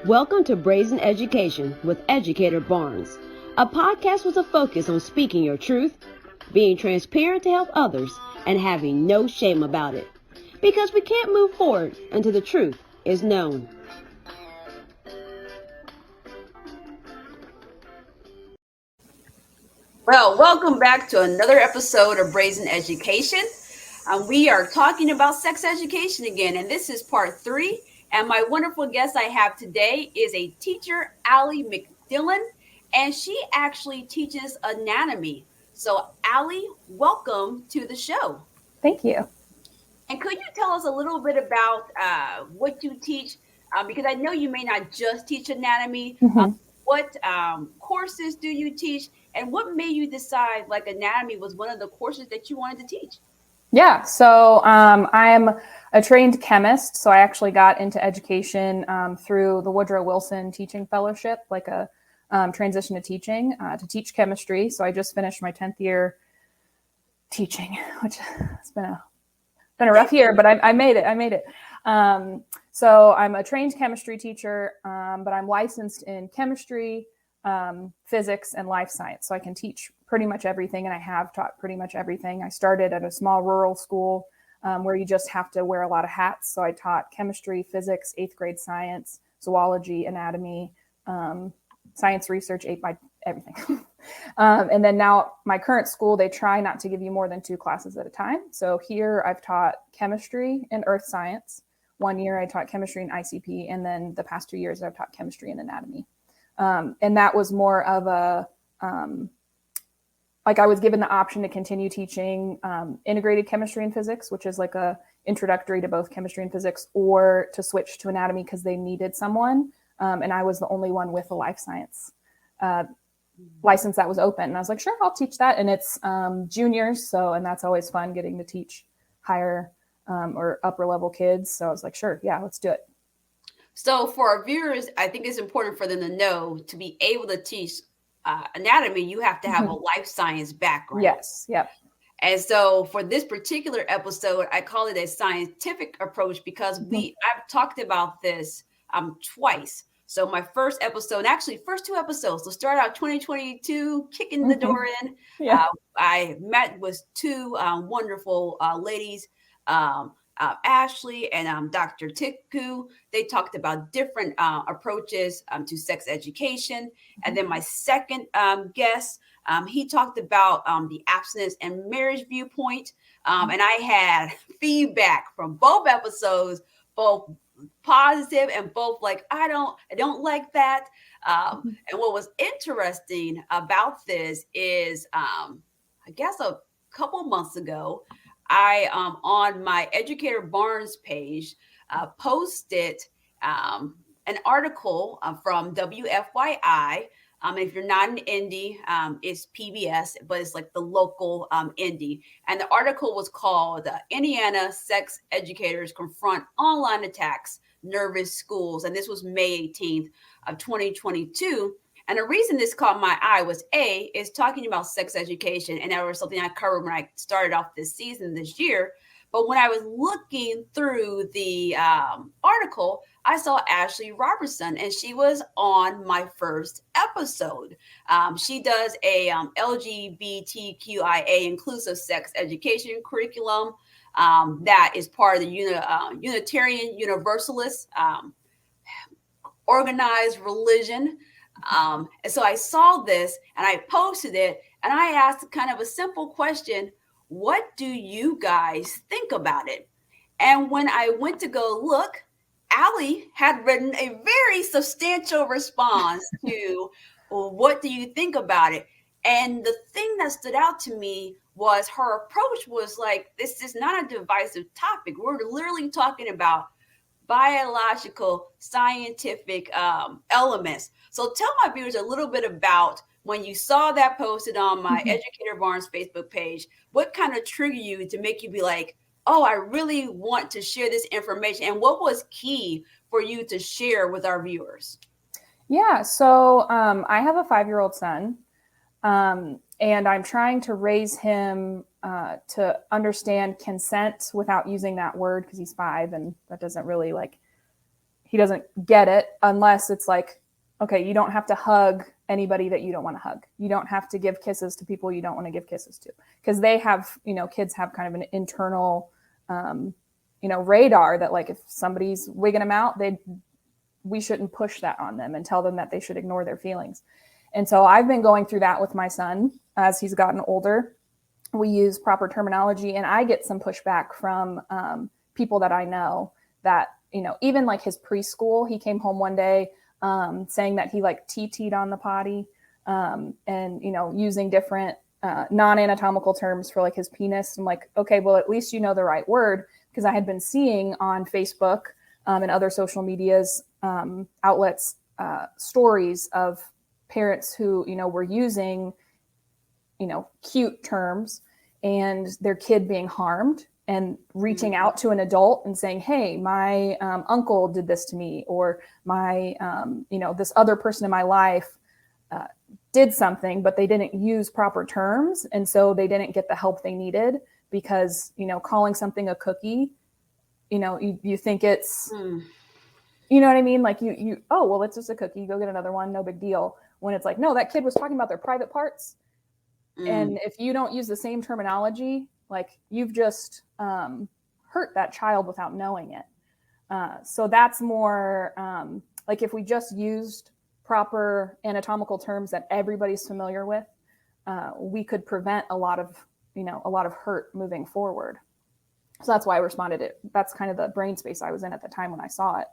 Welcome to Brazen Education with Educator Barnes, a podcast with a focus on speaking your truth, being transparent to help others, and having no shame about it. Because we can't move forward until the truth is known. Well, welcome back to another episode of Brazen Education. We are talking about sex education again, and this is part 3. And my wonderful guest I have today is a teacher, Ali McDillon, and she actually teaches anatomy. So, Ali, welcome to the show. Thank you. And could you tell us a little bit about what you teach? Because I know you may not just teach anatomy. What courses do you teach? And what made you decide like anatomy was one of the courses that you wanted to teach? Yeah, so I'm a trained chemist. So I actually got into education through the Woodrow Wilson Teaching Fellowship, like a transition to teaching, to teach chemistry. So I just finished my 10th year teaching, which has been a rough year, but I made it. So I'm a trained chemistry teacher, but I'm licensed in chemistry, physics, and life science. So I can teach pretty much everything, and I have taught pretty much everything. I started at a small rural school where you just have to wear a lot of hats. So I taught chemistry, physics, 8th grade science, zoology, anatomy, science research, everything. And then now my current school, they try not to give you more than 2 classes at a time. So here I've taught chemistry and earth science. 1 year I taught chemistry and ICP, and then the past 2 years I've taught chemistry and anatomy. And that was more of a, like I was given the option to continue teaching integrated chemistry and physics, which is like a introductory to both chemistry and physics, or to switch to anatomy because they needed someone. And I was the only one with a life science license that was open. And I was like, sure, I'll teach that. And it's juniors. And that's always fun, getting to teach higher or upper level kids. So I was like, sure, yeah, let's do it. So for our viewers, I think it's important for them to know, to be able to teach anatomy, you have to have a life science background. Yes. Yep. And so for this particular episode, I call it a scientific approach because I've talked about this twice. So my first episode, actually first 2 episodes, so start out 2022, kicking the door in. Yeah. I met with 2 wonderful ladies, Ashley and Dr. Tiku. They talked about different approaches to sex education. And then my second guest, he talked about the abstinence and marriage viewpoint. And I had feedback from both episodes, both positive and both like, I don't like that. And what was interesting about this is, I guess a couple months ago, I on my Educator Barnes page posted an article from WFYI. If you're not an indie, it's PBS, but it's like the local indie. And the article was called Indiana Sex Educators Confront Online Attacks, Nervous Schools. And this was May 18th of 2022. And the reason this caught my eye was is talking about sex education. And that was something I covered when I started off this season this year. But when I was looking through the article, I saw Ashley Robertson, and she was on my first episode. She does a LGBTQIA inclusive sex education curriculum that is part of the Unitarian Universalist organized religion. And so I saw this and I posted it, and I asked kind of a simple question: what do you guys think about it? And when I went to go look, Ali had written a very substantial response to what do you think about it? And the thing that stood out to me was her approach was like, this is not a divisive topic. We're literally talking about biological, scientific elements. So tell my viewers a little bit about when you saw that posted on my Educator Barnes Facebook page, what kind of triggered you to make you be like, oh, I really want to share this information? And what was key for you to share with our viewers? Yeah, so I have a 5-year-old son, and I'm trying to raise him to understand consent without using that word because he's 5, and that doesn't really he doesn't get it unless it's like, okay, you don't have to hug anybody that you don't want to hug. You don't have to give kisses to people you don't want to give kisses to, because they have, kids have kind of an internal, radar that, like, if somebody's wigging them out, we shouldn't push that on them and tell them that they should ignore their feelings. And so I've been going through that with my son as he's gotten older. We use proper terminology, and I get some pushback from people that I know that, even like his preschool, he came home one day saying that he like TT'd on the potty, and, using different non-anatomical terms for like his penis. I'm like, okay, well, at least you know the right word, because I had been seeing on Facebook and other social medias outlets stories of parents who, were using, cute terms and their kid being harmed, and reaching out to an adult and saying, hey, my uncle did this to me, or my, this other person in my life did something, but they didn't use proper terms. And so they didn't get the help they needed, because, calling something a cookie, you think it's, you know what I mean? Like oh, well, it's just a cookie. Go get another one. No big deal. When it's like, no, that kid was talking about their private parts. And if you don't use the same terminology, like, you've just hurt that child without knowing it. So that's more like, if we just used proper anatomical terms that everybody's familiar with, we could prevent a lot of hurt moving forward. So that's why I responded it. That's kind of the brain space I was in at the time when I saw it.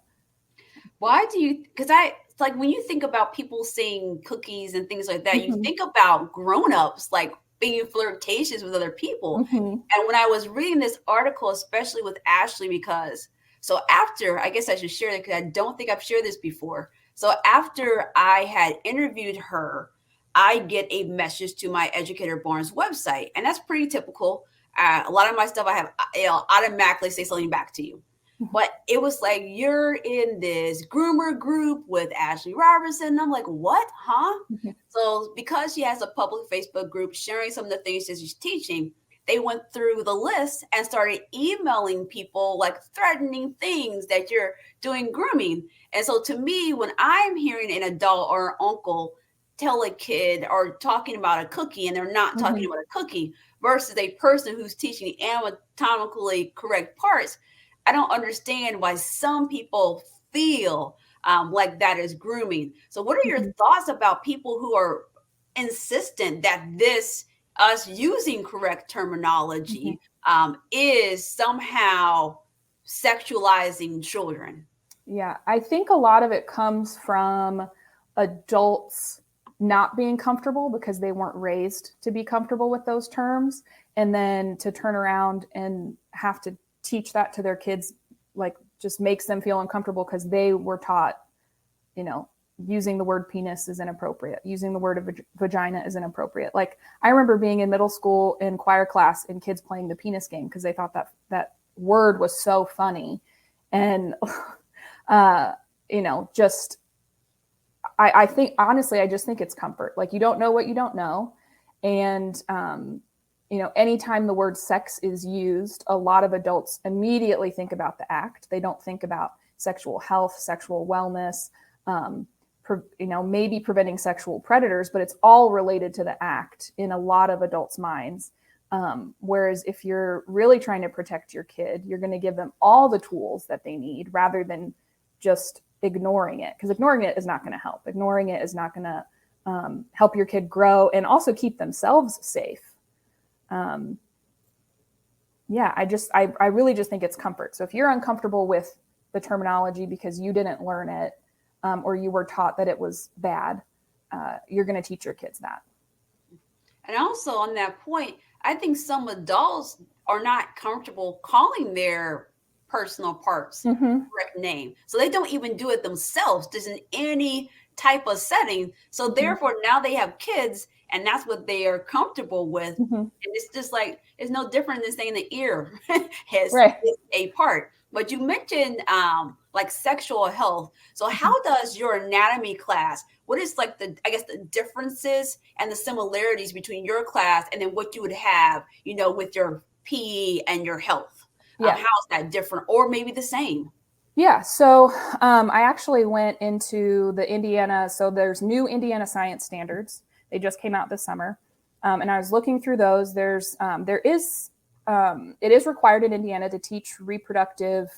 Why do you, because it's like, when you think about people saying cookies and things like that, you think about grown-ups like being flirtatious with other people. And when I was reading this article, especially with Ashley, so after, I guess I should share it, because I don't think I've shared this before. So after I had interviewed her, I get a message to my Educator Barnes website, and that's pretty typical. A lot of my stuff I have, automatically say something back to you. But it was like, you're in this groomer group with Ashley Robertson. And I'm like, what? Huh? So because she has a public Facebook group sharing some of the things that she's teaching, they went through the list and started emailing people, like threatening things that you're doing grooming. And so to me, when I'm hearing an adult or an uncle tell a kid or talking about a cookie, and they're not talking about a cookie, versus a person who's teaching anatomically correct parts, I don't understand why some people feel like that is grooming. So what are your thoughts about people who are insistent that us using correct terminology is somehow sexualizing children? Yeah, I think a lot of it comes from adults not being comfortable because they weren't raised to be comfortable with those terms, and then to turn around and have to teach that to their kids, like, just makes them feel uncomfortable because they were taught, using the word penis is inappropriate, using the word vagina is inappropriate. Like, I remember being in middle school in choir class and kids playing the penis game because they thought that word was so funny. And just I think, honestly, I just think it's comfort. Like, you don't know what you don't know. And anytime the word sex is used, a lot of adults immediately think about the act. They don't think about sexual health, sexual wellness, maybe preventing sexual predators, but it's all related to the act in a lot of adults' minds. Whereas if you're really trying to protect your kid, you're going to give them all the tools that they need rather than just ignoring it, because ignoring it is not going to help. Ignoring it is not going to help your kid grow and also keep themselves safe. I really just think it's comfort. So if you're uncomfortable with the terminology because you didn't learn it, or you were taught that it was bad, you're going to teach your kids that. And also on that point, I think some adults are not comfortable calling their personal parts correct name. So they don't even do it themselves, just in any type of setting. So therefore now they have kids and that's what they are comfortable with. And it's just like, it's no different than saying the ear has a part. But you mentioned like sexual health. So how does your anatomy class, what is like the differences and the similarities between your class and then what you would have, with your PE and your health? How is that different or maybe the same? Yeah, so I actually went into the Indiana. So there's new Indiana science standards. They just came out this summer, and I was looking through those. It is required in Indiana to teach reproductive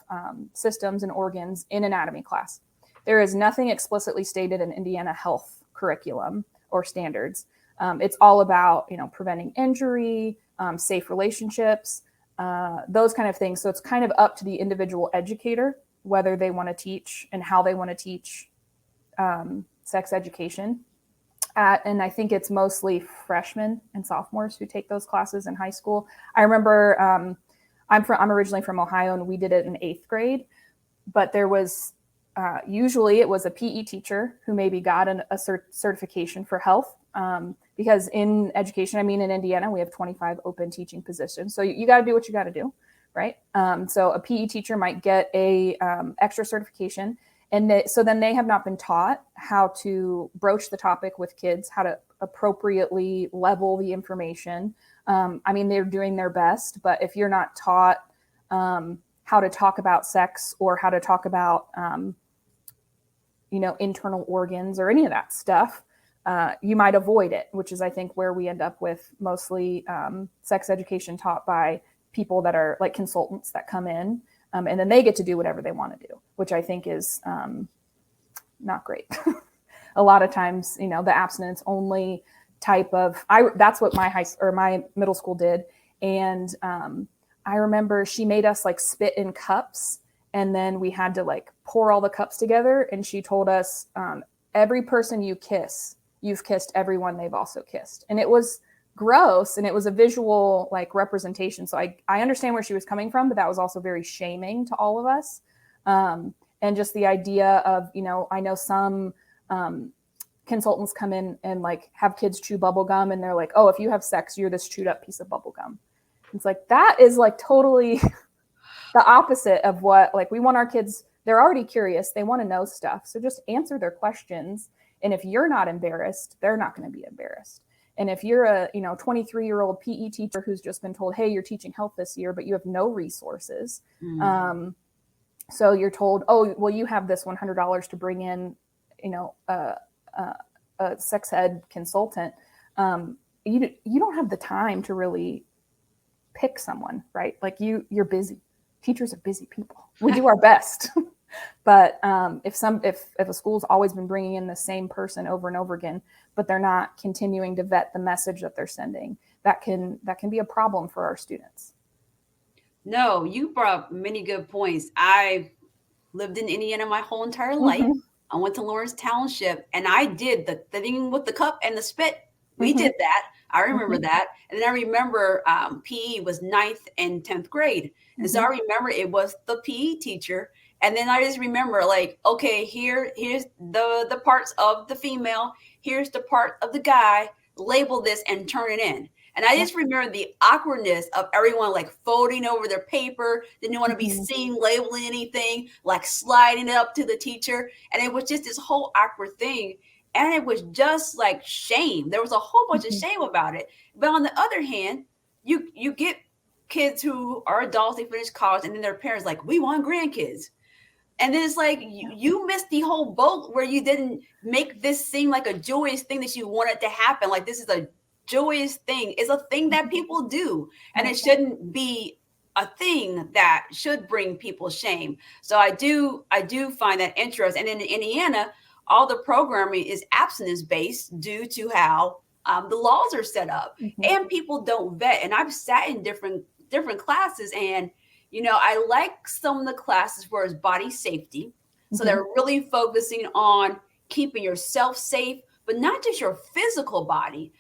systems and organs in anatomy class. There is nothing explicitly stated in Indiana health curriculum or standards. It's all about preventing injury, safe relationships, those kind of things. So it's kind of up to the individual educator whether they want to teach and how they want to teach sex education. And I think it's mostly freshmen and sophomores who take those classes in high school. I remember I'm originally from Ohio, and we did it in 8th grade, but there was usually it was a PE teacher who maybe got a certification for health. Because in education, in Indiana, we have 25 open teaching positions. So you got to do what you got to do, right? So a PE teacher might get a extra certification, and so then they have not been taught how to broach the topic with kids, how to appropriately level the information. They're doing their best, but if you're not taught how to talk about sex or how to talk about internal organs or any of that stuff, you might avoid it, which is, I think, where we end up with mostly sex education taught by people that are like consultants that come in, and then they get to do whatever they want to do, which I think is not great. A lot of times, the abstinence only type of, that's what my middle school did. And I remember she made us like spit in cups, and then we had to like pour all the cups together. And she told us, every person you kiss, you've kissed everyone they've also kissed. And it was gross, and it was a visual like representation. So I understand where she was coming from, but that was also very shaming to all of us. And just the idea of, I know some consultants come in and like have kids chew bubble gum, and they're like, oh, if you have sex, you're this chewed up piece of bubble gum. It's like, that is like totally the opposite of what, like, we want our kids, they're already curious, they want to know stuff. So just answer their questions. And if you're not embarrassed, they're not going to be embarrassed. And if you're a 23-year-old PE teacher who's just been told, hey, you're teaching health this year, but you have no resources. So you're told, oh, well, you have this $100 to bring in, a sex ed consultant. You don't have the time to really pick someone, right? Like you're busy. Teachers are busy people. We do our best. But if a school's always been bringing in the same person over and over again, but they're not continuing to vet the message that they're sending, that can be a problem for our students. No, you brought up many good points. I lived in Indiana my whole entire life. I went to Lawrence Township, and I did the thing with the cup and the spit. We did that. I remember that. And then I remember PE was 9th and 10th grade. And so I remember it was the PE teacher. And then I just remember, like, okay, here's the parts of the female. Here's the part of the guy. Label this and turn it in. And I just remember the awkwardness of everyone like folding over their paper, didn't want to be seen labeling anything, like sliding it up to the teacher. And it was just this whole awkward thing. And it was just like shame. There was a whole bunch of shame about it. But on the other hand, you get kids who are adults, they finish college, and then their parents like, we want grandkids. And then it's like you missed the whole boat where you didn't make this seem like a joyous thing that you wanted to happen. Like, this is a joyous thing. It's a thing that people do, and it shouldn't be a thing that should bring people shame. So I do find that interesting. And in Indiana, all the programming is abstinence based due to how the laws are set up, and people don't vet. And I've sat in different classes, and I like some of the classes where it's body safety. So they're really focusing on keeping yourself safe, but not just your physical body.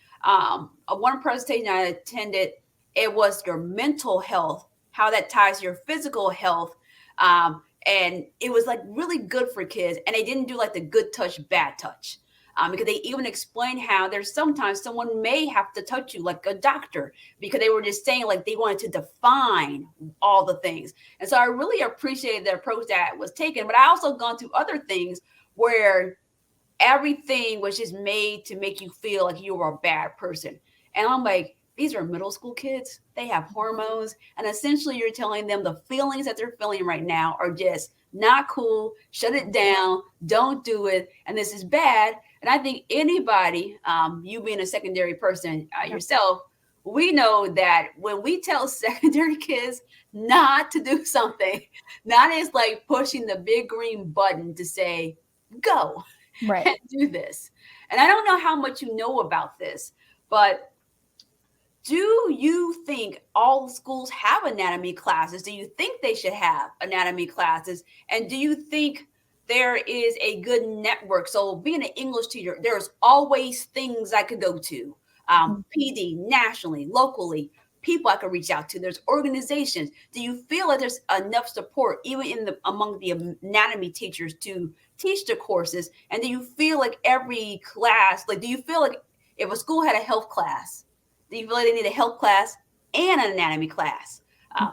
One presentation I attended, it was your mental health, how that ties to your physical health. And it was like really good for kids. And they didn't do like the good touch, bad touch. Because they even explained how there's sometimes someone may have to touch you like a doctor, because they were just saying like they wanted to define all the things. And so I really appreciated the approach that was taken. But I also gone through other things where everything was just made to make you feel like you were a bad person. And I'm like, these are middle school kids. They have hormones. And essentially, you're telling them the feelings that they're feeling right now are just not cool. Shut it down. Don't do it. And this is bad. And I think anybody, you being a secondary person Yeah. yourself, we know that when we tell secondary kids not to do something, not is like pushing the big green button to say, go Right. and do this. And I don't know how much you know about this, but do you think all schools have anatomy classes? Do you think they should have anatomy classes? And do you think there is a good network? So, being an English teacher, there's always things I could go to, Mhm. PD, nationally, locally, people I could reach out to. There's organizations. Do you feel like there's enough support, even in the among the anatomy teachers, to teach the courses? And do you feel like every class, like, do you feel like if a school had a health class, do you feel like they need a health class and an anatomy class?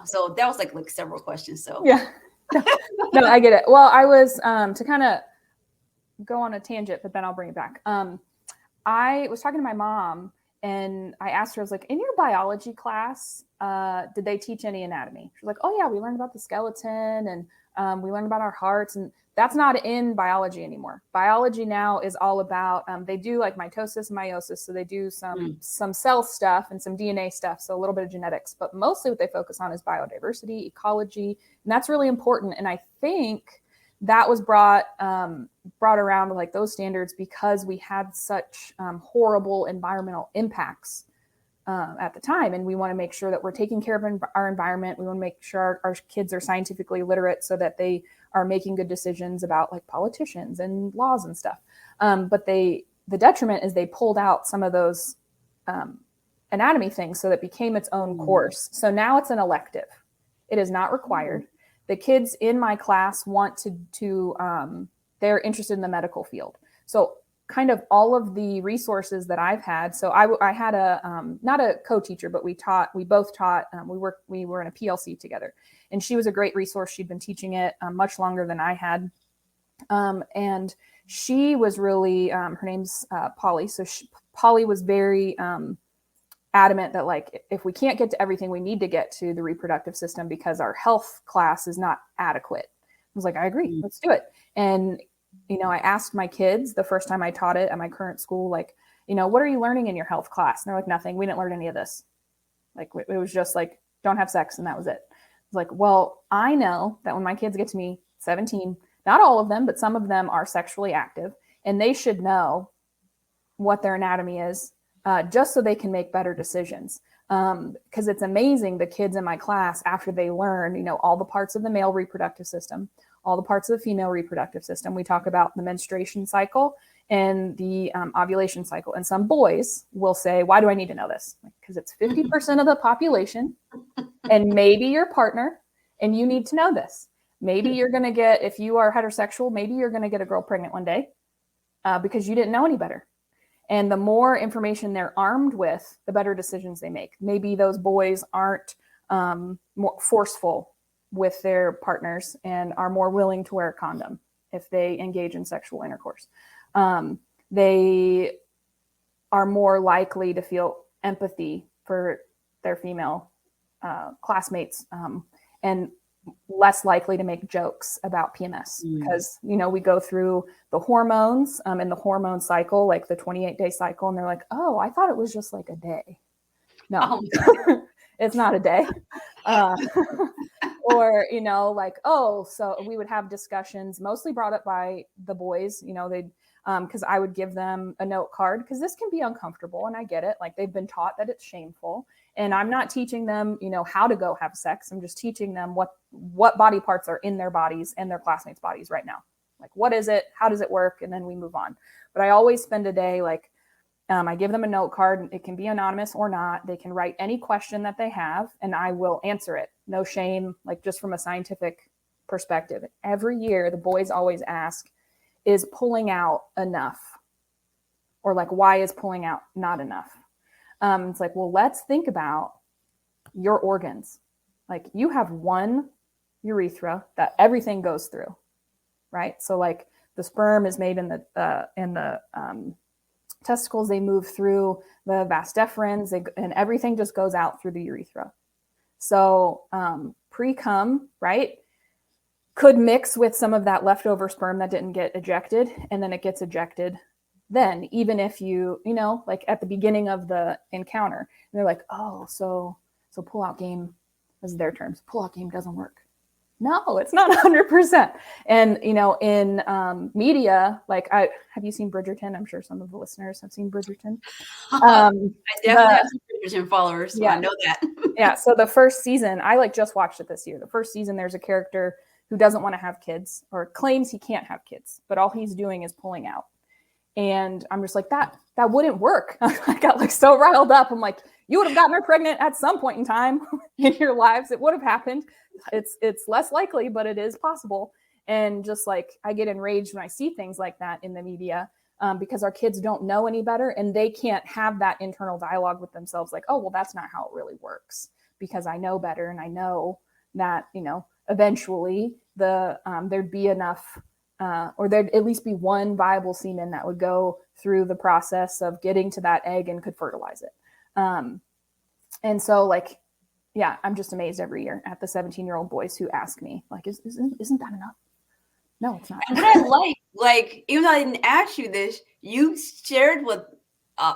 So that was like several questions. So Yeah. No, no, I get it. Well, I was to kind of go on a tangent, but then I'll bring it back. I was talking to my mom and I asked her, I was like, in your biology class, did they teach any anatomy? She's like, oh yeah, we learned about the skeleton and we learned about our hearts, and that's not in biology anymore. Biology now is all about, they do like mitosis and meiosis. So they do some cell stuff and some DNA stuff. So a little bit of genetics, but mostly what they focus on is biodiversity, ecology. And that's really important. And I think that was brought around to like those standards because we had such horrible environmental impacts at the time, and we want to make sure that we're taking care of our environment. We want to make sure our kids are scientifically literate so that they are making good decisions about like politicians and laws and stuff. But the detriment is they pulled out some of those anatomy things, so that became its own course. So now it's an elective. It is not required. The kids in my class want to they're interested in the medical field. So kind of all of the resources that I've had. So I had a, not a co-teacher, but we both taught, we were in a PLC together, and she was a great resource. She'd been teaching it much longer than I had. And she was really, her name's Polly. So Polly was very adamant that like, if we can't get to everything, we need to get to the reproductive system because our health class is not adequate. I was like, I agree, let's do it. And I asked my kids the first time I taught it at my current school, like, what are you learning in your health class? And they're like, nothing. We didn't learn any of this. Like, it was just like, don't have sex. And that was it. It's like, well, I know that when my kids get to me 17, not all of them, but some of them are sexually active, and they should know what their anatomy is, just so they can make better decisions. Because it's amazing, the kids in my class, after they learn, all the parts of the male reproductive system, all the parts of the female reproductive system. We talk about the menstruation cycle and the ovulation cycle. And some boys will say, why do I need to know this? Because it's 50% of the population, and maybe your partner, and you need to know this. Maybe you're going to get, if you are heterosexual, maybe you're going to get a girl pregnant one day because you didn't know any better. And the more information they're armed with, the better decisions they make. Maybe those boys aren't more forceful with their partners and are more willing to wear a condom if they engage in sexual intercourse. They are more likely to feel empathy for their female classmates, and less likely to make jokes about PMS because, we go through the hormones and the hormone cycle, like the 28-day cycle. And they're like, oh, I thought it was just like a day. No, it's not a day. Or, like, oh, so we would have discussions mostly brought up by the boys, they'd, because I would give them a note card, because this can be uncomfortable. And I get it. Like, they've been taught that it's shameful. And I'm not teaching them, how to go have sex. I'm just teaching them what body parts are in their bodies and their classmates' bodies right now. Like, what is it? How does it work? And then we move on. But I always spend a day, like, I give them a note card. It can be anonymous or not. They can write any question that they have, and I will answer it. No shame, like, just from a scientific perspective. Every year, the boys always ask, is pulling out enough? Or like, why is pulling out not enough? It's like, well, let's think about your organs. Like, you have one urethra that everything goes through, right? So like, the sperm is made in the testicles, they move through the vas deferens, and everything just goes out through the urethra. So pre-cum, right, could mix with some of that leftover sperm that didn't get ejected, and then it gets ejected then, even if you know, like at the beginning of the encounter, and they're like, oh, so pull-out game, this is their terms, pull-out game doesn't work. No, it's not 100%. And, you know, in media, like have you seen Bridgerton? I'm sure some of the listeners have seen Bridgerton. I definitely have some Bridgerton followers, so I know that. Yeah, so the first season, I just watched it this year. The first season, there's a character who doesn't want to have kids or claims he can't have kids, but all he's doing is pulling out. And I'm just like, that wouldn't work. I got like so riled up. I'm like, you would have gotten her pregnant at some point in time in your lives. It would have happened. It's less likely, but it is possible. And just like, I get enraged when I see things like that in the media, because our kids don't know any better, and they can't have that internal dialogue with themselves. Like, oh, well, that's not how it really works, because I know better. And I know that, you know, eventually there'd be enough, or there'd at least be one viable semen that would go through the process of getting to that egg and could fertilize it. And so, like, yeah, I'm just amazed every year at the 17-year-old boys who ask me, like, isn't that enough? No, it's not. And what I like, even though I didn't ask you this, you shared with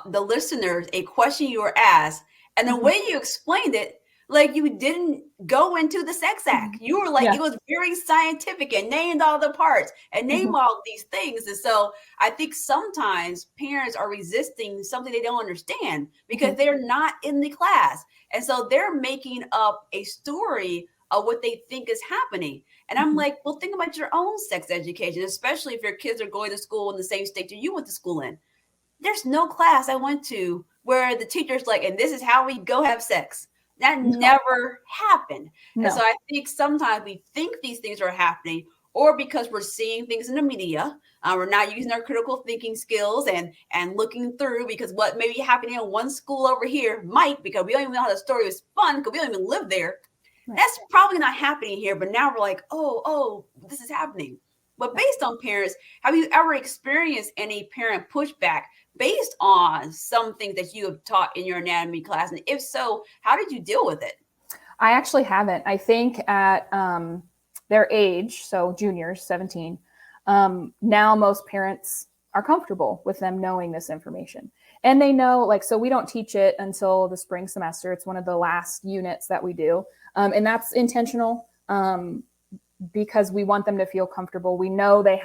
the listeners a question you were asked, and the way you explained it, like you didn't go into the sex act. You were like, it was very scientific and named all the parts and named all these things. And so I think sometimes parents are resisting something they don't understand because they're not in the class. And so they're making up a story of what they think is happening. And I'm like, well, think about your own sex education, especially if your kids are going to school in the same state that you went to school in. There's no class I went to where the teacher's like, and this is how we go have sex. That never happened. No. And so I think sometimes we think these things are happening, or because we're seeing things in the media, we're not using our critical thinking skills and looking through, because what may be happening in one school over here might, because we don't even know how the story was spun, because we don't even live there. Right. That's probably not happening here. But now we're like, oh, this is happening. But based on parents, have you ever experienced any parent pushback based on some things that you have taught in your anatomy class? And if so, how did you deal with it? I actually haven't. I think at their age, so juniors, 17, now most parents are comfortable with them knowing this information. And they know, like, so we don't teach it until the spring semester. It's one of the last units that we do. And that's intentional. Because we want them to feel comfortable. We know they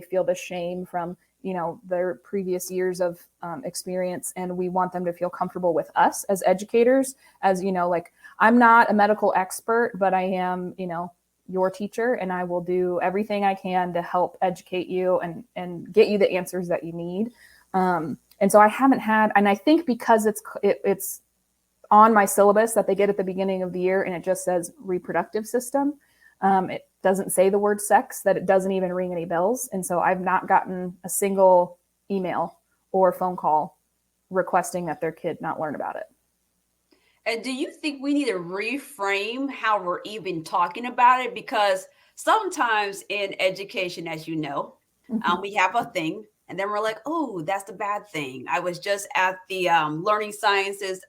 feel the shame from, you know, their previous years of experience. And we want them to feel comfortable with us as educators, as, you know, like, I'm not a medical expert, but I am, you know, your teacher, and I will do everything I can to help educate you and get you the answers that you need. And so I haven't had, and I think because it's on my syllabus that they get at the beginning of the year, and it just says reproductive system. It doesn't say the word sex, that it doesn't even ring any bells. And so I've not gotten a single email or phone call requesting that their kid not learn about it. And do you think we need to reframe how we're even talking about it? Because sometimes in education, as you know, we have a thing, and then we're like, oh, that's the bad thing. I was just at the Learning Sciences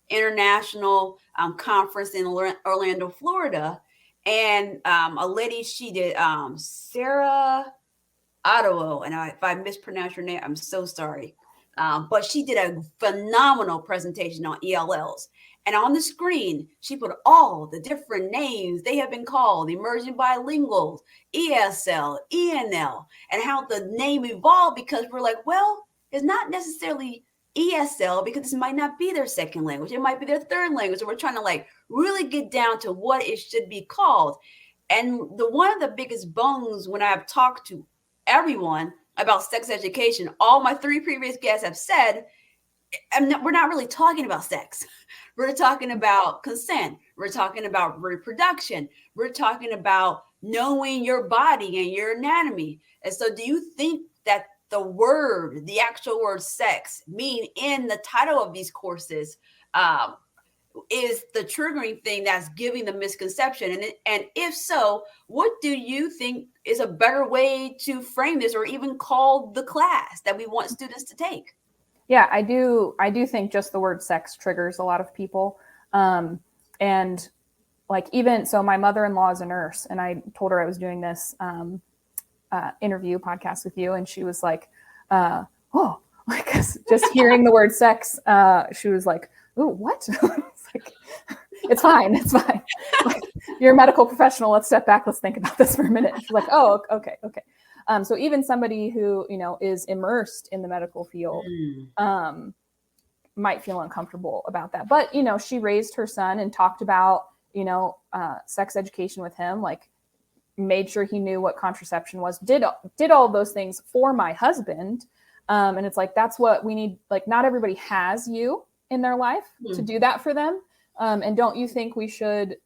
International Conference in Orlando, Florida. And a lady, she did Sarah Ottawa, and if I mispronounce her name, I'm so sorry. But she did a phenomenal presentation on ELLs. And on the screen, she put all the different names they have been called: emerging bilinguals, ESL, ENL, and how the name evolved, because we're like, well, it's not necessarily ESL, because this might not be their second language. It might be their third language. So we're trying to like really get down to what it should be called. And one of the biggest bones when I've talked to everyone about sex education, all my three previous guests have said, we're not really talking about sex. We're talking about consent. We're talking about reproduction. We're talking about knowing your body and your anatomy. And so do you think that the actual word sex, mean in the title of these courses, is the triggering thing that's giving the misconception? And if so, what do you think is a better way to frame this, or even call the class that we want students to take? Yeah, I do think just the word sex triggers a lot of people. And like, even so, my mother-in-law is a nurse, and I told her I was doing this interview podcast with you, and she was like, oh, like, just hearing the word sex, she was like, oh, what? It's like, it's fine. Like, you're a medical professional. Let's step back. Let's think about this for a minute. She's like, oh, okay. So even somebody who, is immersed in the medical field, might feel uncomfortable about that. But, she raised her son and talked about, sex education with him, like made sure he knew what contraception was, did all of those things for my husband. And it's like, that's what we need. Like, not everybody has you in their life to do that for them. And don't you think we should,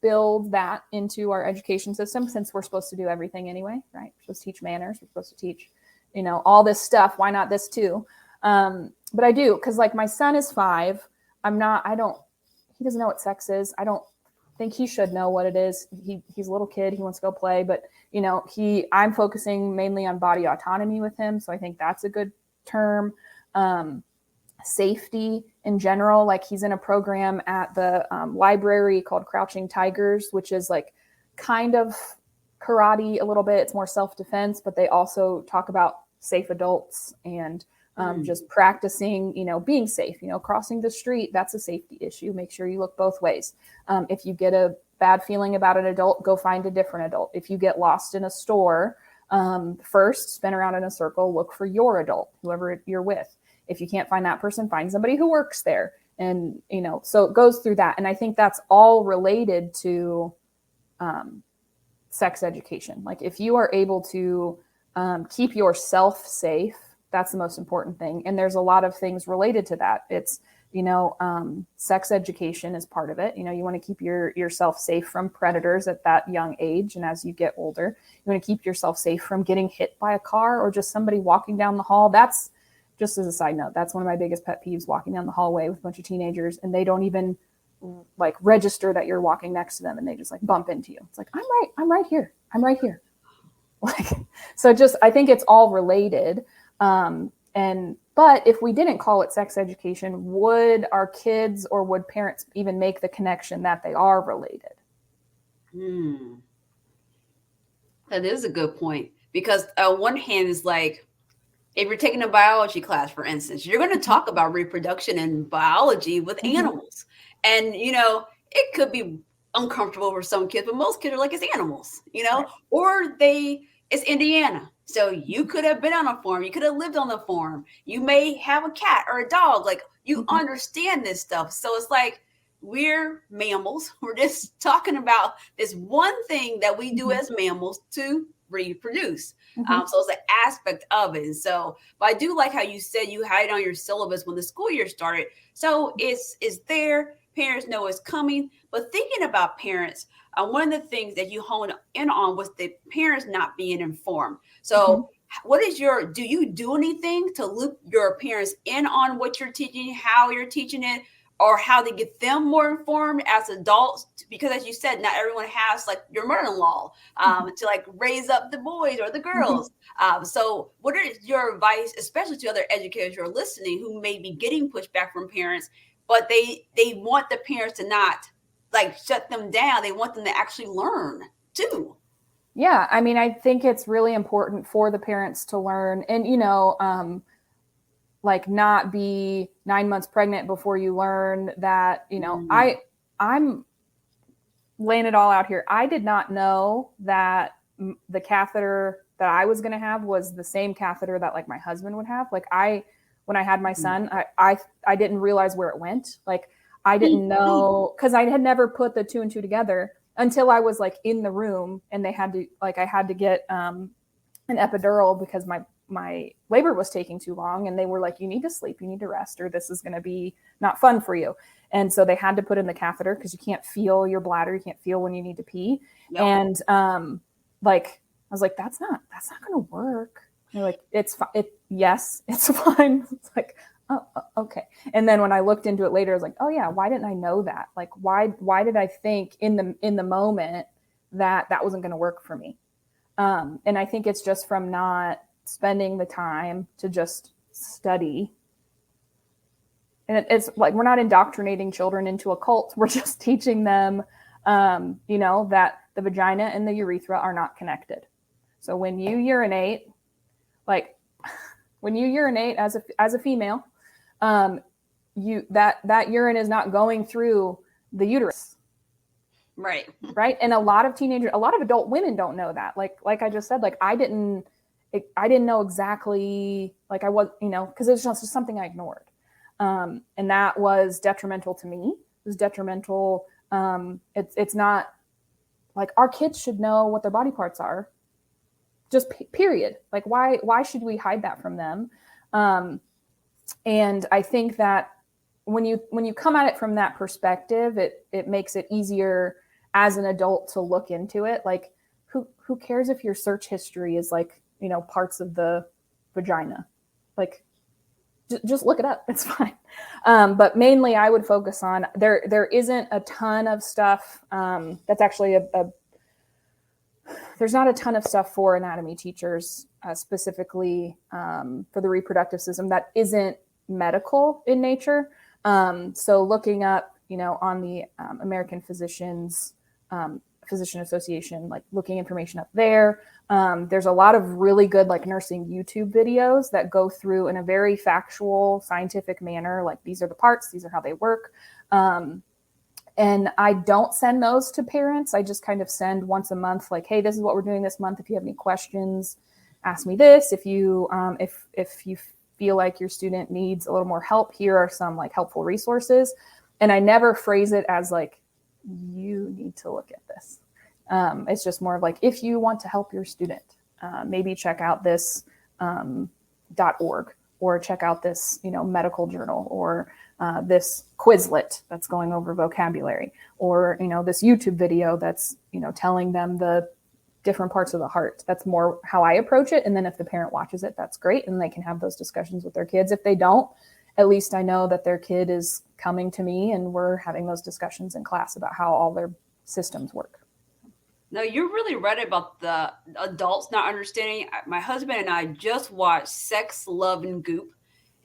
build that into our education system, since we're supposed to do everything anyway, right? We're supposed to teach manners. We're supposed to teach, all this stuff. Why not this too? But I do, because like my son is 5. He doesn't know what sex is. I don't think he should know what it is. He's a little kid. He wants to go play, but I'm focusing mainly on body autonomy with him. So I think that's a good term. Safety in general, like he's in a program at the library called Crouching Tigers, which is like kind of karate a little bit. It's more self-defense, but they also talk about safe adults and just practicing, being safe, crossing the street. That's a safety issue. Make sure you look both ways. If you get a bad feeling about an adult, go find a different adult. If you get lost in a store, first spin around in a circle, look for your adult, whoever you're with. If you can't find that person, find somebody who works there. And, so it goes through that. And I think that's all related to sex education. Like, if you are able to keep yourself safe, that's the most important thing. And there's a lot of things related to that. It's, sex education is part of it. You want to keep yourself safe from predators at that young age. And as you get older, you want to keep yourself safe from getting hit by a car or just somebody walking down the hall. That's, just as a side note, that's one of my biggest pet peeves, walking down the hallway with a bunch of teenagers and they don't even like register that you're walking next to them, and they just like bump into you. It's like, I'm right here. Like, so just, I think it's all related. But if we didn't call it sex education, would our kids or would parents even make the connection that they are related? That is a good point, because on one hand, it's like, if you're taking a biology class, for instance, you're going to talk about reproduction and biology with animals. And, it could be uncomfortable for some kids, but most kids are like, it's animals, Right. or it's Indiana. So you could have been on a farm. You could have lived on the farm. You may have a cat or a dog. Like, you understand this stuff. So it's like, we're mammals. We're just talking about this one thing that we do as mammals to reproduce. So it's an aspect of it. And so, but I do like how you said you had it on your syllabus when the school year started. So it's there. Parents know it's coming. But thinking about parents, one of the things that you honed in on was the parents not being informed. So do you do anything to loop your parents in on what you're teaching, how you're teaching it, or how to get them more informed as adults? Because as you said, not everyone has like your mother-in-law to like raise up the boys or the girls. So what is your advice, especially to other educators who are listening, who may be getting pushback from parents, but they want the parents to not like shut them down. They want them to actually learn too. Yeah. I mean, I think it's really important for the parents to learn, and, like, not be 9 months pregnant before you learn that, I'm laying it all out here. I did not know that the catheter that I was going to have was the same catheter that like my husband would have. Like, when I had my son, I didn't realize where it went. Like, I didn't know, because I had never put the 2 and 2 together until I was like in the room, and I had to get an epidural because my labor was taking too long, and they were like, you need to sleep, you need to rest, or this is going to be not fun for you. And so they had to put in the catheter because you can't feel your bladder, you can't feel when you need to pee. Yep. And like, I was like, that's not going to work. And they're like, yes, it's fine. It's like, oh, okay. And then when I looked into it later, I was like, oh yeah, why didn't I know that? Like, why did I think in the moment that wasn't going to work for me? And I think it's just from not spending the time to just study. And it's like, we're not indoctrinating children into a cult. We're just teaching them, that the vagina and the urethra are not connected. So when you urinate, like when you urinate as a female, that urine is not going through the uterus. Right. Right. And a lot of adult women don't know that. Like I just said, like I didn't know exactly, like I was, because it's just something I ignored. And that was detrimental to me. It was detrimental. It's not like our kids should know what their body parts are. Just period. Like why should we hide that from them? And I think that when you come at it from that perspective, it makes it easier as an adult to look into it. Like who cares if your search history is like, parts of the vagina? Like just look it up. It's fine. But mainly I would focus on there isn't a ton of stuff. That's actually there's not a ton of stuff for anatomy teachers, specifically for the reproductive system that isn't medical in nature. So looking up, on the American Physician Association, like looking information up there. There's a lot of really good like nursing YouTube videos that go through in a very factual, scientific manner. Like these are the parts, these are how they work. And I don't send those to parents. I just kind of send once a month, like, hey, this is what we're doing this month. If you have any questions, ask me this. If you feel like your student needs a little more help, here are some like helpful resources. And I never phrase it as like, you need to look at this. It's just more of like, if you want to help your student, maybe check out this .org, or check out this, medical journal, or this Quizlet that's going over vocabulary, or, this YouTube video that's, telling them the different parts of the heart. That's more how I approach it. And then if the parent watches it, that's great. And they can have those discussions with their kids. If they don't, at least I know that their kid is coming to me and we're having those discussions in class about how all their systems work. No, you're really right about the adults not understanding. My husband and I just watched Sex, Love, and Goop.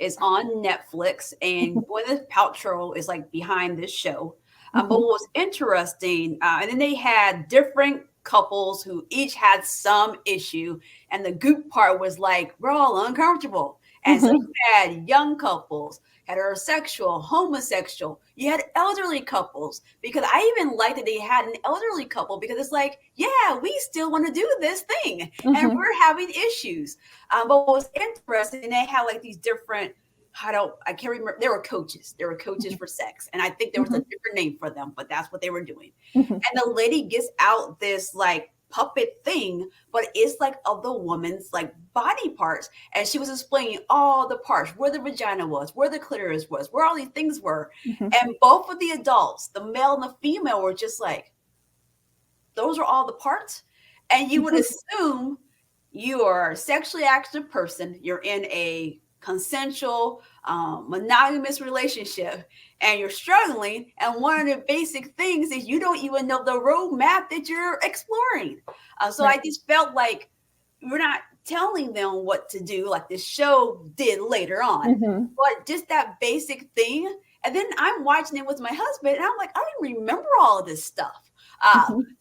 It's on Netflix, and Gwyneth Paltrow is like behind this show. But what was interesting, and then they had different couples who each had some issue, and the Goop part was like, we're all uncomfortable. And so you had young couples, heterosexual, homosexual. You had elderly couples, because I even liked that they had an elderly couple, because it's like, yeah, we still want to do this thing, and we're having issues. But what was interesting, they had like these different, I can't remember. They were coaches. They were coaches for sex, and I think there was a different name for them, but that's what they were doing. And the lady gets out this like puppet thing, but it's like of the woman's like body parts, and she was explaining all the parts, where the vagina was, where the clitoris was, where all these things were. And both of the adults, the male and the female, were just like, those are all the parts. And you would assume you are a sexually active person, you're in a consensual monogamous relationship, and you're struggling, and one of the basic things is you don't even know the roadmap that you're exploring. So I just felt like we're not telling them what to do like this show did later on, but just that basic thing. And then I'm watching it with my husband, and I'm like, I didn't remember all of this stuff.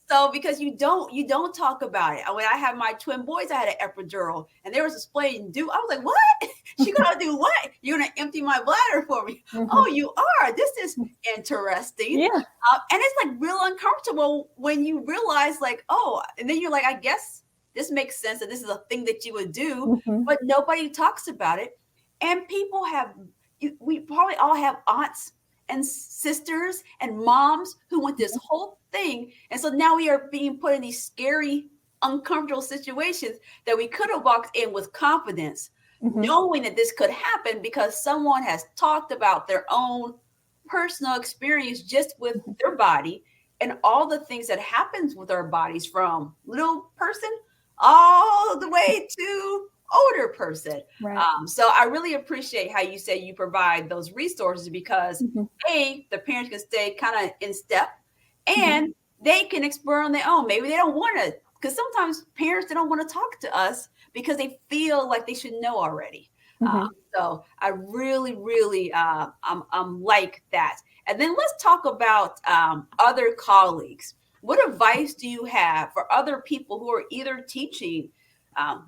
So because you don't talk about it. When I had my twin boys, I had an epidural, and they were explaining, I was like, what? She gonna do what? You're gonna empty my bladder for me? Oh, you are. This is interesting. Yeah. And it's like real uncomfortable when you realize like, oh, and then you're like, I guess this makes sense that this is a thing that you would do, but nobody talks about it. And we probably all have aunts and sisters and moms who want this whole thing. And so now we are being put in these scary, uncomfortable situations that we could have walked in with confidence, knowing that this could happen because someone has talked about their own personal experience just with their body and all the things that happens with our bodies, from little person all the way to older person. Right. So I really appreciate how you say you provide those resources because Mm-hmm. the parents can stay kind of in step, Mm-hmm. and they can explore on their own. Maybe they don't want to, because sometimes parents, they don't want to talk to us because they feel like they should know already. Mm-hmm. So I really, really, I'm like that. And then let's talk about other colleagues. What advice do you have for other people who are either teaching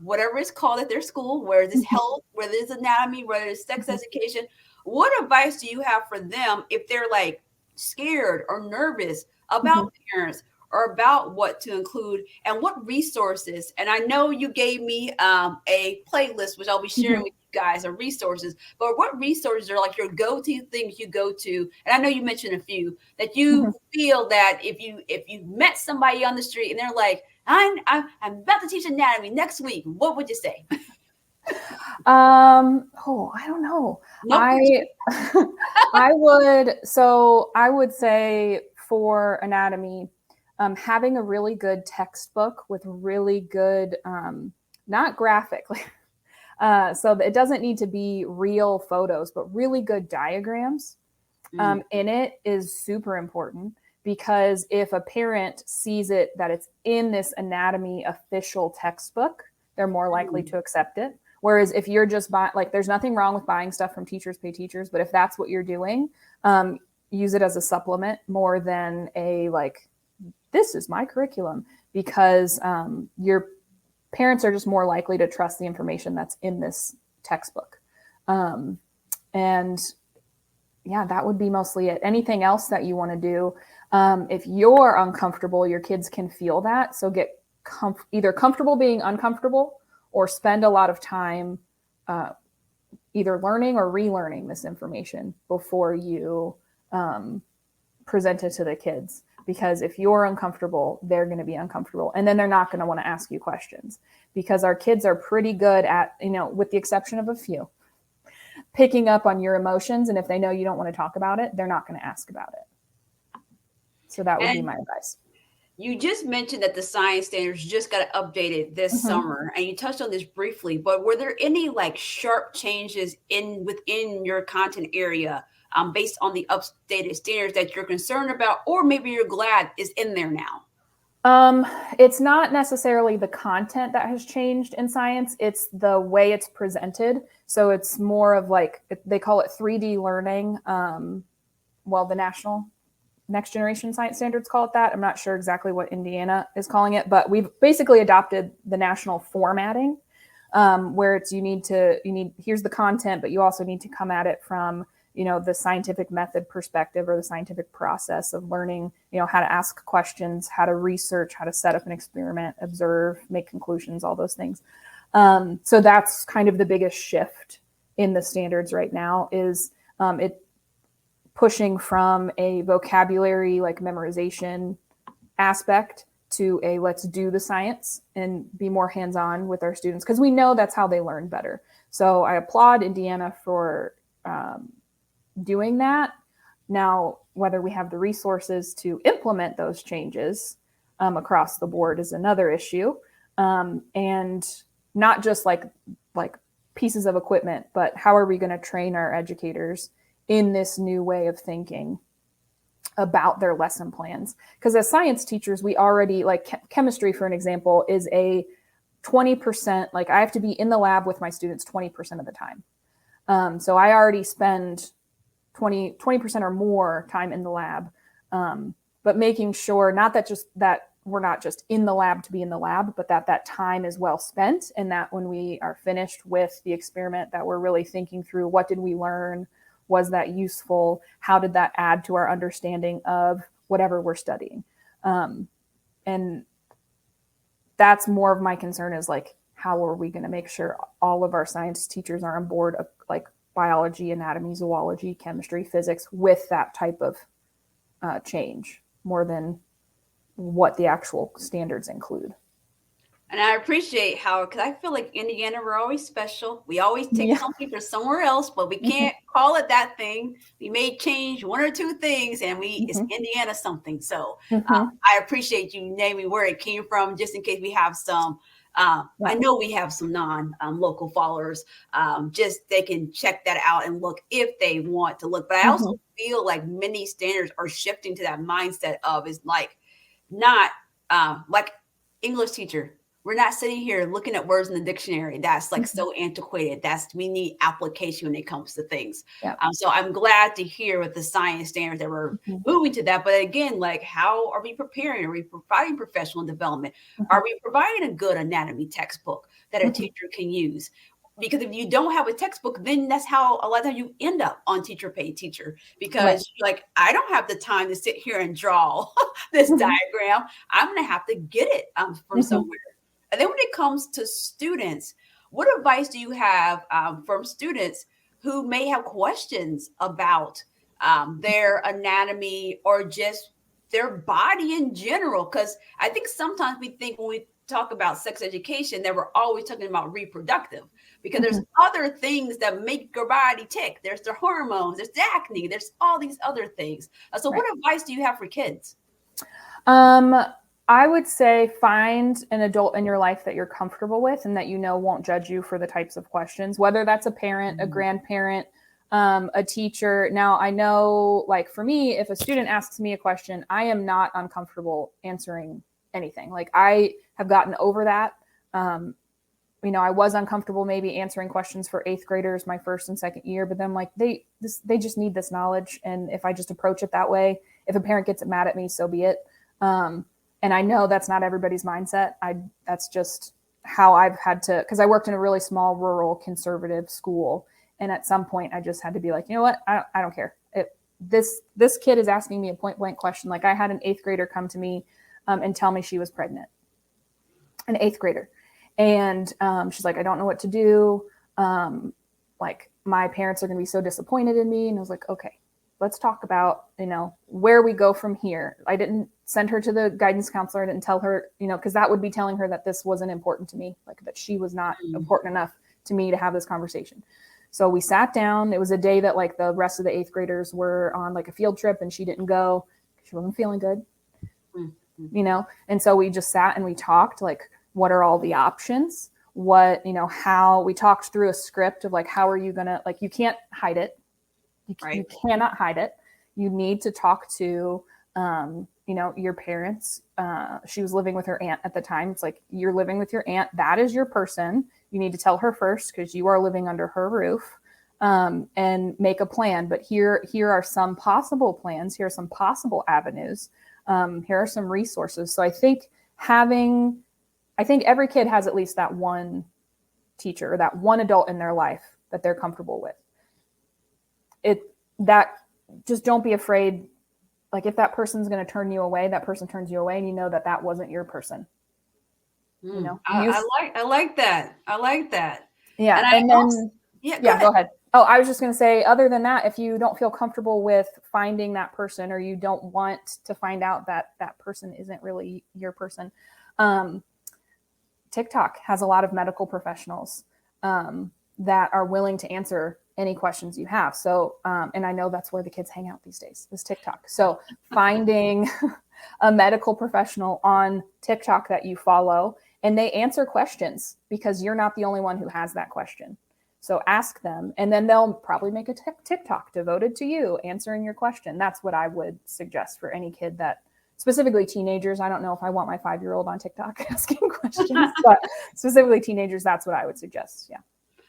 whatever it's called at their school, whether it's Mm-hmm. health, whether it's anatomy, whether it's sex Mm-hmm. education? What advice do you have for them if they're like scared or nervous Mm-hmm. about parents or about what to include and what resources? And I know you gave me a playlist, which I'll be sharing with you guys, of resources. But what resources are like your go-to things you go to? And I know you mentioned a few that you Mm-hmm. feel that if you met somebody on the street and they're like, I'm about to teach anatomy next week, what would you say? Oh, I don't know. No I pressure. I would say for anatomy, having a really good textbook with really good, not graphic, so it doesn't need to be real photos, but really good diagrams Mm, in it is super important because if a parent sees it that it's in this anatomy official textbook, they're more likely mm, to accept it. Whereas if you're just buying, like, there's nothing wrong with buying stuff from Teachers Pay Teachers, but if that's what you're doing, use it as a supplement more than a like, this is my curriculum, because your parents are just more likely to trust the information that's in this textbook. Um, and yeah, that would be mostly it. Anything else that you want to do, if you're uncomfortable, your kids can feel that. So get either comfortable being uncomfortable or spend a lot of time uh, either learning or relearning this information before you present it to the kids. Because if you're uncomfortable, they're going to be uncomfortable. And then they're not going to want to ask you questions because our kids are pretty good at, with the exception of a few, picking up on your emotions. And if they know you don't want to talk about it, they're not going to ask about it. So that would be and my advice. you just mentioned that the science standards just got updated this Mm-hmm. summer, and you touched on this briefly. But were there any like sharp changes within your content area based on the updated standards that you're concerned about, or maybe you're glad is in there now? Um, it's not necessarily the content that has changed in science, it's the way it's presented. So it's more of like, they call it 3D learning. Well, the national next generation science standards call it that. I'm not sure exactly what Indiana is calling it, but we've basically adopted the national formatting, where it's here's the content, but you also need to come at it from the scientific method perspective or the scientific process of learning, how to ask questions, how to research, how to set up an experiment, observe, make conclusions, all those things. So that's kind of the biggest shift in the standards right now is it pushing from a vocabulary like memorization aspect to a let's do the science and be more hands-on with our students because we know that's how they learn better. So I applaud Indiana for doing that. Now, whether we have the resources to implement those changes across the board is another issue, and not just like pieces of equipment, but how are we going to train our educators in this new way of thinking about their lesson plans? Because as science teachers, we already chemistry, for an example, is a 20%, like I have to be in the lab with my students 20% of the time. So I already spend 20% or more time in the lab, but making sure not that just that we're not just in the lab to be in the lab, but that time is well spent, and that when we are finished with the experiment, that we're really thinking through what did we learn, was that useful, how did that add to our understanding of whatever we're studying, and that's more of my concern is like how are we going to make sure all of our science teachers are on board of like biology, anatomy, zoology, chemistry, physics with that type of change more than what the actual standards include. And I appreciate how, because I feel like Indiana, we're always special. We always take Yeah. something from somewhere else, but we can't call it that thing. We may change one or two things, and it's Mm-hmm. Indiana something. So Mm-hmm. I appreciate you naming where it came from, just in case we have some I Right. know we have some non-local followers. Just they can check that out and look if they want to look. But I also Mhm. feel like many standards are shifting to that mindset of is like not like English teacher. We're not sitting here looking at words in the dictionary. That's like Mhm. so antiquated. We need application when it comes to things. Yeah. So I'm glad to hear with the science standards that we're Mhm. moving to that. But again, like how are we preparing? Are we providing professional development? Mhm. Are we providing a good anatomy textbook that a Mhm. teacher can use? Because if you don't have a textbook, then that's how a lot of times you end up on teacher paid teacher Right. because you're like, I don't have the time to sit here and draw this Mhm. diagram. I'm going to have to get it from Mhm. somewhere. And then when it comes to students, what advice do you have from students who may have questions about their anatomy or just their body in general? Because I think sometimes we think when we talk about sex education that we're always talking about reproductive because there's Mhm. other things that make your body tick. There's the hormones, there's the acne, there's all these other things. So what Right. advice do you have for kids? Um, I would say find an adult in your life that you're comfortable with and that you know won't judge you for the types of questions, whether that's a parent, a grandparent, a teacher. Now, I know, like for me, if a student asks me a question, I am not uncomfortable answering anything. Like I have gotten over that. Um, I was uncomfortable maybe answering questions for eighth graders my first and second year, but then like they just need this knowledge, and if I just approach it that way, if a parent gets mad at me, so be it. Um, and I know that's not everybody's mindset. That's just how I've had to, because I worked in a really small rural conservative school, and at some point I just had to be like, you know what, I don't care. This kid is asking me a point blank question. Like I had an eighth grader come to me and tell me she was pregnant, an eighth grader. And she's like, I don't know what to do. Like my parents are going to be so disappointed in me. And I was like, okay, let's talk about, where we go from here. I didn't send her to the guidance counselor. I didn't tell her, because that would be telling her that this wasn't important to me, like that she was not important enough to me to have this conversation. So we sat down. It was a day that like the rest of the eighth graders were on like a field trip and she didn't go. She wasn't feeling good, and so we just sat and we talked like, what are all the options? How we talked through a script of like, how are you going to, like, you can't hide it. You Right. cannot hide it. You need to talk to, your parents. She was living with her aunt at the time. It's like, you're living with your aunt. That is your person. You need to tell her first because you are living under her roof, and make a plan. But here are some possible plans. Here are some possible avenues. Here are some resources. So I think every kid has at least that one teacher or that one adult in their life that they're comfortable with. That just don't be afraid. Like if that person's going to turn you away, that person turns you away, and you know that wasn't your person. I like that. I like that. And Yeah. I And also, then, yeah, go yeah, ahead. go ahead. Oh, I was just going to say, other than that, if you don't feel comfortable with finding that person, or you don't want to find out that that person isn't really your person, TikTok has a lot of medical professionals that are willing to answer any questions you have. So, and I know that's where the kids hang out these days, is TikTok. So finding a medical professional on TikTok that you follow, and they answer questions because you're not the only one who has that question. So ask them, and then they'll probably make a TikTok devoted to you answering your question. That's what I would suggest for any kid that, specifically teenagers. I don't know if I want my 5-year-old on TikTok asking questions, but specifically teenagers, that's what I would suggest. Yeah.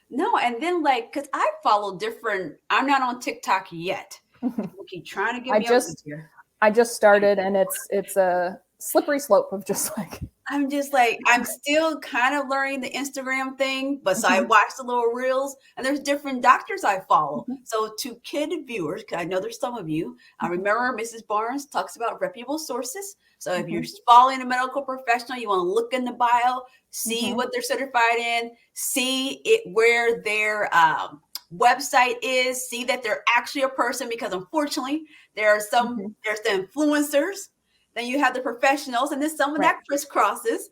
No, and then like, because I follow different, I'm not on TikTok yet. People keep trying to get I me over just here. I just started, and it's a slippery slope of just like, I'm just like, I'm still kind of learning the Instagram thing, but so I mhm, watch the little reels and there's different doctors I follow. mhm, So to kid viewers, because I know there's some of you, I mhm, remember Mrs. Barnes talks about reputable sources. So if you're mhm, following a medical professional, you want to look in the bio, see mhm, what they're certified in, see it where their website is, see that they're actually a person, because unfortunately there are mhm. there's the influencers, then you have the professionals, and then some of Right. that crisscrosses.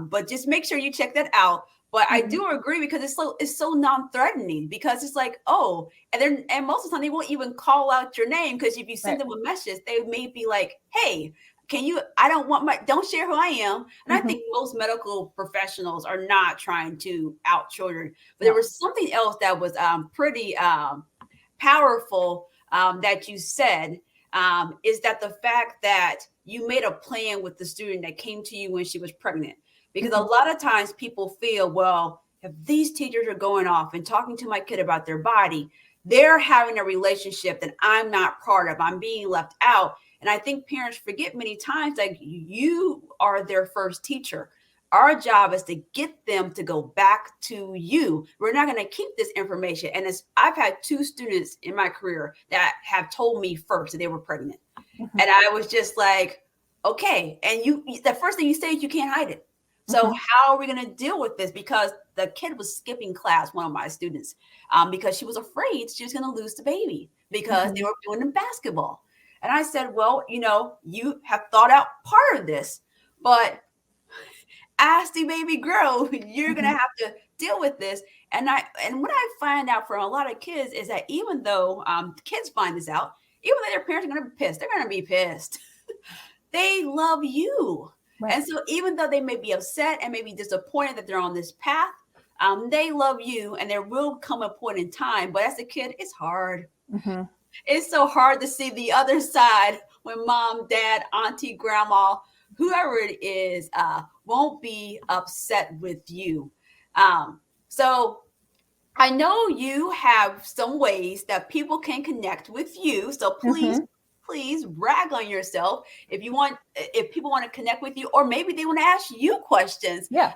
But just make sure you check that out. But I Mhm. do agree because it's so non-threatening, because it's like, oh, and most of the time they won't even call out your name, because if you send Right. them a message, they may be like, hey, I don't want don't share who I am. And I Mm-hmm. think most medical professionals are not trying to out children, but there No. was something else that was pretty powerful that you said, is that the fact that you made a plan with the student that came to you when she was pregnant. Because a Mm-hmm. lot of times people feel, well, if these teachers are going off and talking to my kid about their body, they're having a relationship that I'm not part of. I'm being left out. And I think parents forget many times that you are their first teacher. Our job is to get them to go back to you. We're not going to keep this information. And I've had 2 students in my career that have told me first that they were pregnant. Mm-hmm. And I was just like, okay. And the first thing you say is you can't hide it. So Mm-hmm. how are we going to deal with this? Because the kid was skipping class, one of my students, because she was afraid she was going to lose the baby because they Mm-hmm. were doing the basketball. And I said, well, you have thought out part of this, but as the baby grow, you're going Mm-hmm. to have to deal with this. And what I find out from a lot of kids is that even though kids find this out, even though their parents are going to be pissed, they're going to be pissed. They love you. Right. And so even though they may be upset and maybe disappointed that they're on this path, they love you, and there will come a point in time. But as a kid, it's hard. Mm-hmm. It's so hard to see the other side when mom, dad, auntie, grandma, whoever it is, won't be upset with you. So I know you have some ways that people can connect with you. So Mm-hmm. please brag on yourself if people want to connect with you, or maybe they want to ask you questions. Yeah.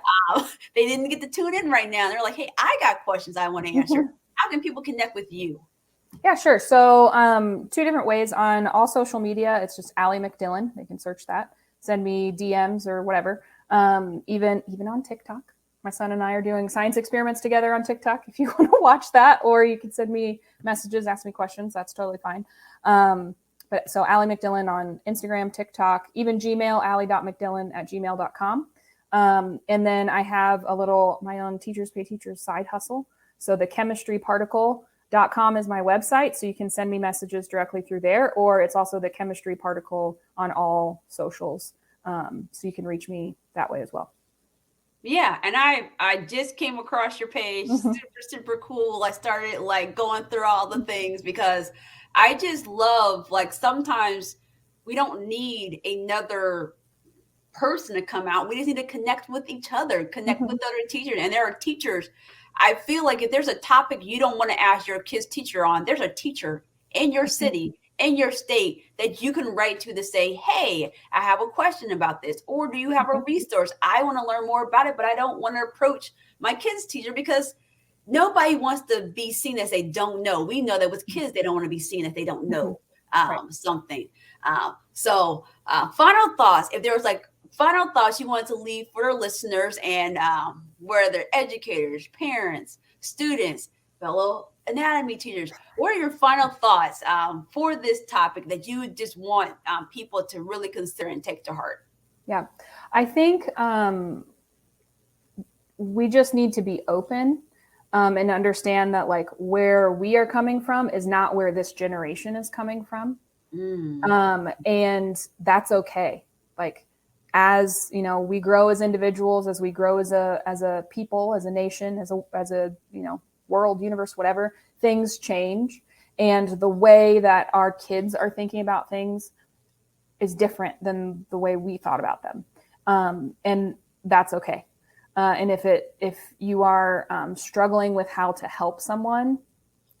They didn't get to tune in right now. They're like, hey, I got questions I want to answer. Mm-hmm. How can people connect with you? Yeah, sure. So 2 different ways on all social media. It's just Ali McDillon. They can search that. Send me DMs or whatever. Even on TikTok. My son and I are doing science experiments together on TikTok. If you want to watch that, or you can send me messages, ask me questions. That's totally fine. But so Ali McDillon on Instagram, TikTok, even Gmail, ali.mcdillon@gmail.com. And then I have my own Teachers Pay Teachers side hustle. So the chemistryparticle.com is my website. So you can send me messages directly through there, or it's also the Chemistry Particle on all socials. So you can reach me that way as well. Yeah, and I just came across your page. Mm-hmm. Super cool. I started like going through all the things because I just love, like, sometimes we don't need another person to come out. We just need to connect with each other, connect Mm-hmm. with other teachers. And there are teachers. I feel like if there's a topic you don't want to ask your kid's teacher on, there's a teacher in your city, in your state, that you can write to say, hey, I have a question about this. Or do you have a resource? I want to learn more about it, but I don't want to approach my kid's teacher because nobody wants to be seen as they don't know. We know that with kids, they don't want to be seen as they don't know Right. something. So final thoughts, if there was like final thoughts you wanted to leave for our listeners, and where they're educators, parents, students, fellow anatomy teachers, what are your final thoughts for this topic that you just want people to really consider and take to heart? Yeah, I think we just need to be open and understand that, like, where we are coming from is not where this generation is coming from. And that's okay. Like, as you know, we grow as individuals, as we grow as a people, as a nation, as a world, universe, whatever, things change, and the way that our kids are thinking about things is different than the way we thought about them, and that's okay. And if you are struggling with how to help someone,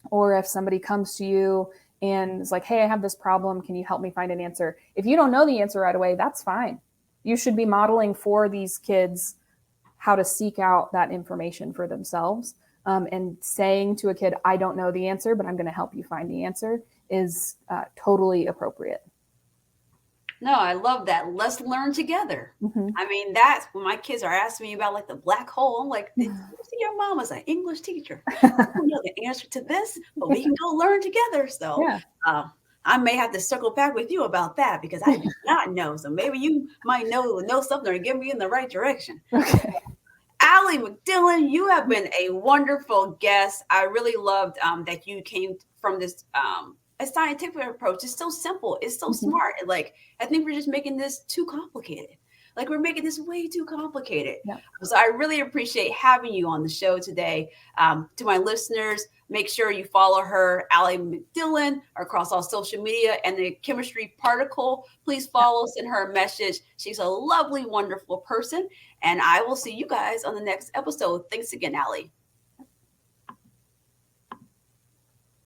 or if somebody comes to you and is like, hey, I have this problem, can you help me find an answer? If you don't know the answer right away, that's fine. You should be modeling for these kids how to seek out that information for themselves. And saying to a kid, I don't know the answer, but I'm going to help you find the answer, is totally appropriate. No, I love that. Let's learn together. Mm-hmm. I mean, that's when my kids are asking me about like the black hole. I'm like, did you see your mom was an English teacher? I don't know the answer to this, but we can go learn together. So Yeah. I may have to circle back with you about that because I do not know. So maybe you might know something or get me in the right direction. Okay. Ali McDillon, you have been a wonderful guest. I really loved that you came from this a scientific approach. It's so simple. It's so Mhm. smart. Like, I think we're just making this too complicated. Like, we're making this way too complicated. Yeah. So I really appreciate having you on the show today. To my listeners, make sure you follow her, Ali McDillon, across all social media, and the Chemistry Particle. Please Yeah. follow, send her a message. She's a lovely, wonderful person. And I will see you guys on the next episode. Thanks again, Ali.